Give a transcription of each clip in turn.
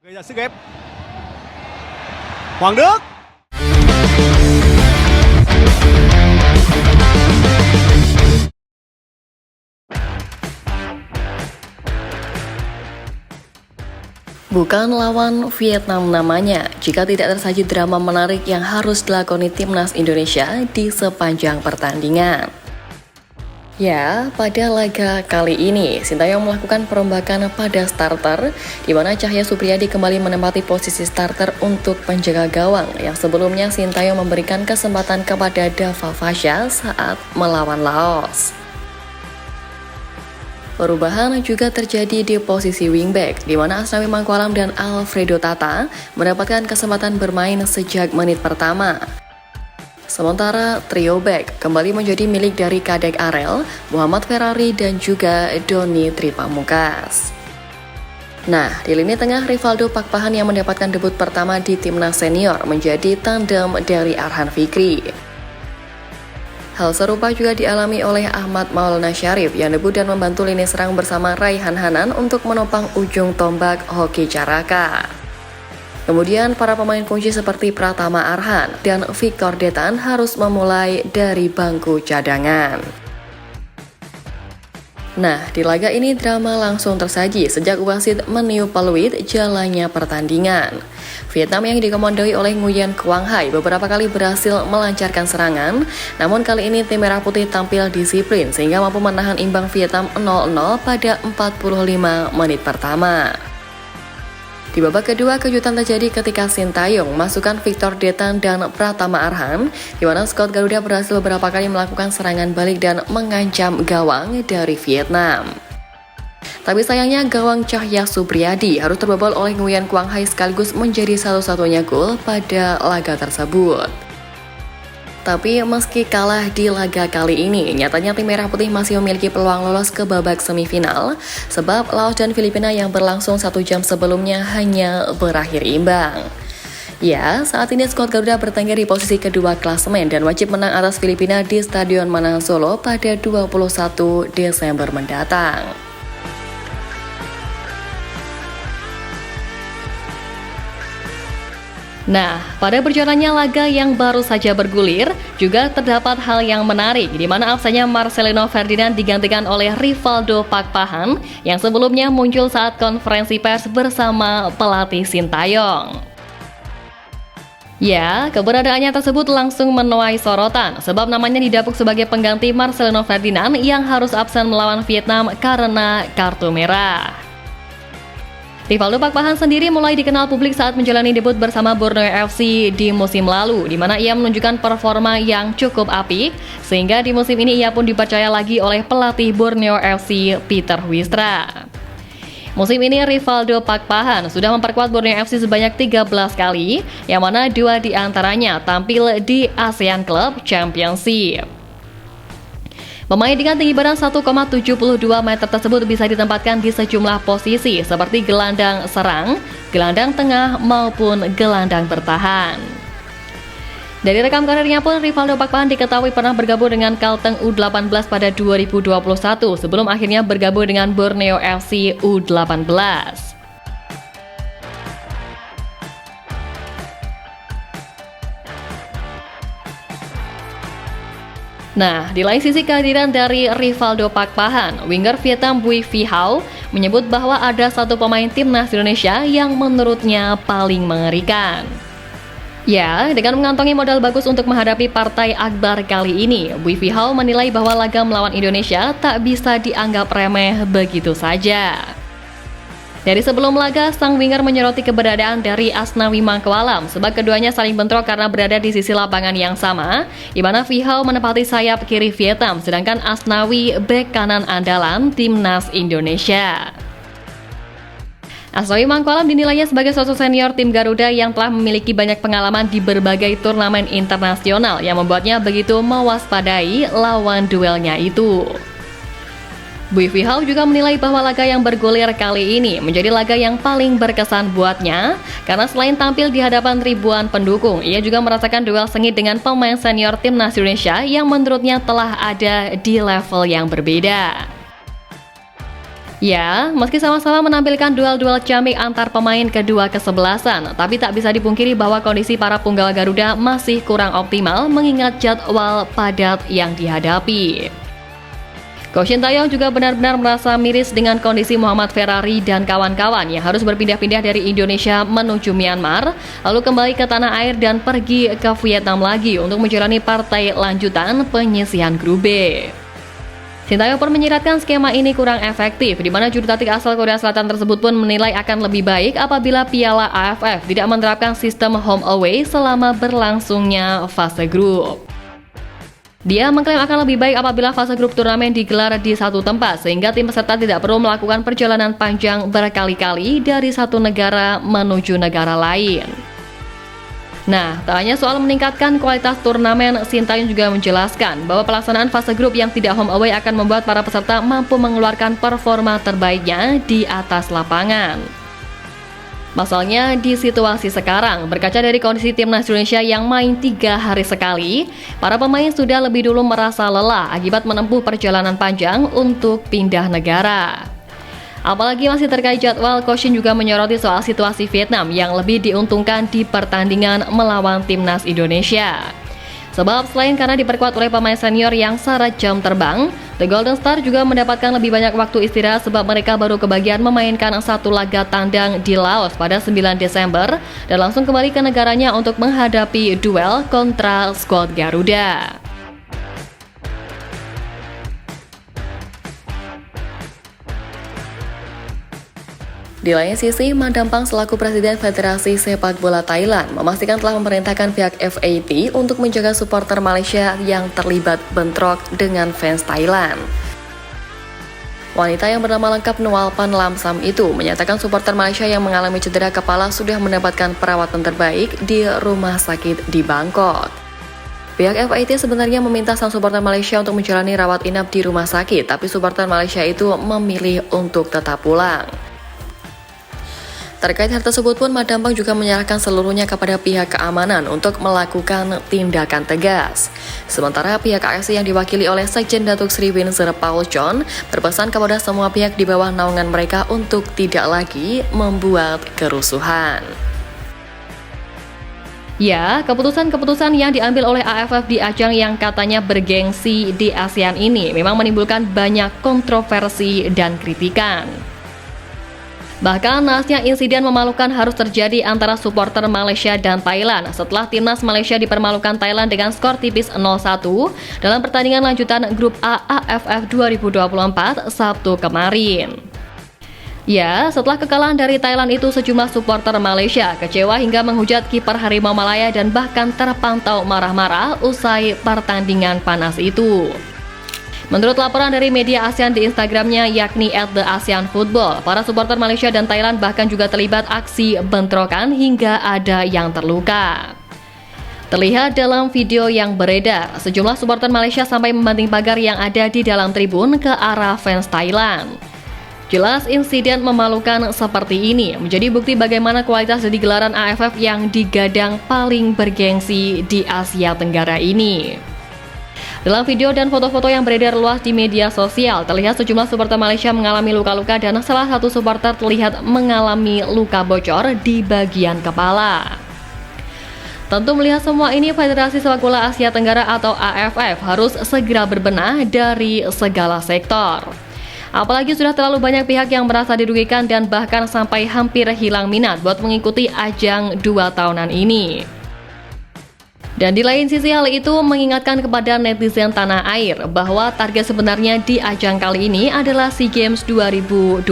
Gây ra sức ép. Hoàng Đức. Bukan lawan Vietnam namanya, jika tidak tersaji drama menarik yang harus dilakoni timnas Indonesia di sepanjang pertandingan. Ya, pada laga kali ini, Sintayong melakukan perombakan pada starter, di mana Cahya Supriyadi kembali menempati posisi starter untuk penjaga gawang, yang sebelumnya Sintayong memberikan kesempatan kepada Dava Fasya saat melawan Laos. Perubahan juga terjadi di posisi wingback, di mana Asnawi Mangkualam dan Alfredo Tata mendapatkan kesempatan bermain sejak menit pertama. Sementara trio back kembali menjadi milik dari Kadek Arel, Muhammad Ferrari, dan juga Doni Tripamukas. Nah, di lini tengah Rivaldo Pakpahan yang mendapatkan debut pertama di timnas senior menjadi tandem dari Arhan Fikri. Hal serupa juga dialami oleh Ahmad Maulana Syarif yang debut dan membantu lini serang bersama Raihan Hanan untuk menopang ujung tombak Hoki Caraka. Kemudian para pemain kunci seperti Pratama Arhan dan Victor Detan harus memulai dari bangku cadangan. Nah, di laga ini drama langsung tersaji sejak wasit meniup peluit jalannya pertandingan. Vietnam yang dikomandoi oleh Nguyen Quang Hai beberapa kali berhasil melancarkan serangan, namun kali ini tim Merah Putih tampil disiplin sehingga mampu menahan imbang Vietnam 0-0 pada 45 menit pertama. Di babak kedua, kejutan terjadi ketika Sintayong masukkan Victor Detan dan Pratama Arhan, di mana skuad Garuda berhasil beberapa kali melakukan serangan balik dan mengancam gawang dari Vietnam. Tapi sayangnya gawang Cahya Supriyadi harus terbobol oleh Nguyen Quang Hai sekaligus menjadi satu-satunya gol pada laga tersebut. Tapi meski kalah di laga kali ini, nyatanya tim Merah Putih masih memiliki peluang lolos ke babak semifinal, sebab Laos dan Filipina yang berlangsung 1 jam sebelumnya hanya berakhir imbang. Ya, saat ini skuad Garuda bertengger di posisi kedua klasemen dan wajib menang atas Filipina di Stadion Manahan Solo pada 21 Desember mendatang. Nah, pada berjalannya laga yang baru saja bergulir, juga terdapat hal yang menarik, di mana absennya Marcelino Ferdinand digantikan oleh Rivaldo Pakpahan, yang sebelumnya muncul saat konferensi pers bersama pelatih Sintayong. Ya, keberadaannya tersebut langsung menuai sorotan, sebab namanya didapuk sebagai pengganti Marcelino Ferdinand yang harus absen melawan Vietnam karena kartu merah. Rivaldo Pakpahan sendiri mulai dikenal publik saat menjalani debut bersama Borneo FC di musim lalu, di mana ia menunjukkan performa yang cukup apik, sehingga di musim ini ia pun dipercaya lagi oleh pelatih Borneo FC Peter Huistra. Musim ini Rivaldo Pakpahan sudah memperkuat Borneo FC sebanyak 13 kali, yang mana 2 diantaranya tampil di ASEAN Club Championship. Pemain dengan tinggi badan 1,72 meter tersebut bisa ditempatkan di sejumlah posisi seperti gelandang serang, gelandang tengah, maupun gelandang bertahan. Dari rekam karirnya pun, Rivaldo Pakpahan diketahui pernah bergabung dengan Kalteng U18 pada 2021 sebelum akhirnya bergabung dengan Borneo FC U18. Nah, di lain sisi kehadiran dari Rivaldo Pakpahan, winger Vietnam Bui Phi Hao menyebut bahwa ada satu pemain timnas Indonesia yang menurutnya paling mengerikan. Ya, dengan mengantongi modal bagus untuk menghadapi partai akbar kali ini, Bui Phi Hao menilai bahwa laga melawan Indonesia tak bisa dianggap remeh begitu saja. Dari sebelum laga, sang winger menyoroti keberadaan dari Asnawi Mangkualam sebab keduanya saling bentrok karena berada di sisi lapangan yang sama, di mana Phi Hao menempati sayap kiri Vietnam, sedangkan Asnawi bek kanan andalan timnas Indonesia. Asnawi Mangkualam dinilainya sebagai sosok senior tim Garuda yang telah memiliki banyak pengalaman di berbagai turnamen internasional yang membuatnya begitu mewaspadai lawan duelnya itu. Bui Phi Hao juga menilai bahwa laga yang bergulir kali ini menjadi laga yang paling berkesan buatnya, karena selain tampil di hadapan ribuan pendukung, ia juga merasakan duel sengit dengan pemain senior timnas Indonesia yang menurutnya telah ada di level yang berbeda. Ya, meski sama-sama menampilkan duel-duel ciamik antar pemain kedua kesebelasan, tapi tak bisa dipungkiri bahwa kondisi para punggawa Garuda masih kurang optimal mengingat jadwal padat yang dihadapi. Coach Shin Tae-yong juga benar-benar merasa miris dengan kondisi Muhammad Ferrari dan kawan-kawan yang harus berpindah-pindah dari Indonesia menuju Myanmar, lalu kembali ke tanah air dan pergi ke Vietnam lagi untuk menjalani partai lanjutan penyisihan grup B. Shin Tae-yong pun menyiratkan skema ini kurang efektif, di mana juru taktik asal Korea Selatan tersebut pun menilai akan lebih baik apabila Piala AFF tidak menerapkan sistem home away selama berlangsungnya fase grup. Dia mengklaim akan lebih baik apabila fase grup turnamen digelar di satu tempat, sehingga tim peserta tidak perlu melakukan perjalanan panjang berkali-kali dari satu negara menuju negara lain. Nah, tak hanya soal meningkatkan kualitas turnamen, Shin Tae-yong juga menjelaskan bahwa pelaksanaan fase grup yang tidak home away akan membuat para peserta mampu mengeluarkan performa terbaiknya di atas lapangan. Pasalnya di situasi sekarang, berkaca dari kondisi timnas Indonesia yang main 3 hari sekali, para pemain sudah lebih dulu merasa lelah akibat menempuh perjalanan panjang untuk pindah negara. Apalagi masih terkait jadwal, Coach Shin juga menyoroti soal situasi Vietnam yang lebih diuntungkan di pertandingan melawan timnas Indonesia. Sebab selain karena diperkuat oleh pemain senior yang syarat jam terbang, The Golden Star juga mendapatkan lebih banyak waktu istirahat sebab mereka baru kebagian memainkan satu laga tandang di Laos pada 9 Desember dan langsung kembali ke negaranya untuk menghadapi duel kontra skuad Garuda. Di lain sisi, Man Dampang selaku Presiden Federasi Sepak Bola Thailand memastikan telah memerintahkan pihak FAT untuk menjaga supporter Malaysia yang terlibat bentrok dengan fans Thailand. Wanita yang bernama lengkap Nualpan Lamsam itu menyatakan supporter Malaysia yang mengalami cedera kepala sudah mendapatkan perawatan terbaik di rumah sakit di Bangkok. Pihak FAT sebenarnya meminta sang supporter Malaysia untuk menjalani rawat inap di rumah sakit, tapi supporter Malaysia itu memilih untuk tetap pulang. Terkait hal tersebut pun, Man Dampang juga menyerahkan seluruhnya kepada pihak keamanan untuk melakukan tindakan tegas. Sementara pihak AFC yang diwakili oleh Sekjen Datuk Sri Windsor Paul John berpesan kepada semua pihak di bawah naungan mereka untuk tidak lagi membuat kerusuhan. Ya, keputusan-keputusan yang diambil oleh AFF di ajang yang katanya bergengsi di ASEAN ini memang menimbulkan banyak kontroversi dan kritikan. Bahkan nahasnya insiden memalukan harus terjadi antara supporter Malaysia dan Thailand setelah timnas Malaysia dipermalukan Thailand dengan skor tipis 0-1 dalam pertandingan lanjutan Grup A AFF 2024 Sabtu kemarin. Ya, setelah kekalahan dari Thailand itu, sejumlah supporter Malaysia kecewa hingga menghujat kiper Harimau Malaya dan bahkan terpantau marah-marah usai pertandingan panas itu. Menurut laporan dari media ASEAN di Instagramnya yakni @theASEANFootball, para supporter Malaysia dan Thailand bahkan juga terlibat aksi bentrokan hingga ada yang terluka. Terlihat dalam video yang beredar, sejumlah supporter Malaysia sampai membanting pagar yang ada di dalam tribun ke arah fans Thailand. Jelas insiden memalukan seperti ini menjadi bukti bagaimana kualitas dari gelaran AFF yang digadang paling bergengsi di Asia Tenggara ini. Dalam video dan foto-foto yang beredar luas di media sosial, terlihat sejumlah supporter Malaysia mengalami luka-luka dan salah satu supporter terlihat mengalami luka bocor di bagian kepala. Tentu melihat semua ini, Federasi Sepak Bola Asia Tenggara atau AFF harus segera berbenah dari segala sektor. Apalagi sudah terlalu banyak pihak yang merasa dirugikan dan bahkan sampai hampir hilang minat buat mengikuti ajang 2 tahunan ini. Dan di lain sisi, hal itu mengingatkan kepada netizen tanah air bahwa target sebenarnya di ajang kali ini adalah SEA Games 2025.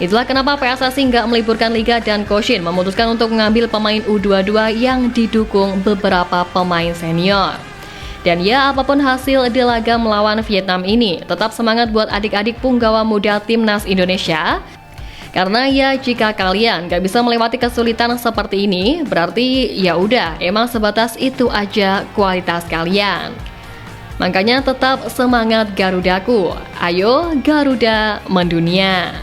Itulah kenapa PSSI nggak meliburkan Liga dan Coach Shin memutuskan untuk mengambil pemain U22 yang didukung beberapa pemain senior. Dan ya, apapun hasil di laga melawan Vietnam ini, tetap semangat buat adik-adik punggawa muda timnas Indonesia. Karena ya, jika kalian gak bisa melewati kesulitan seperti ini, berarti ya udah, emang sebatas itu aja kualitas kalian. Makanya tetap semangat Garudaku. Ayo Garuda mendunia.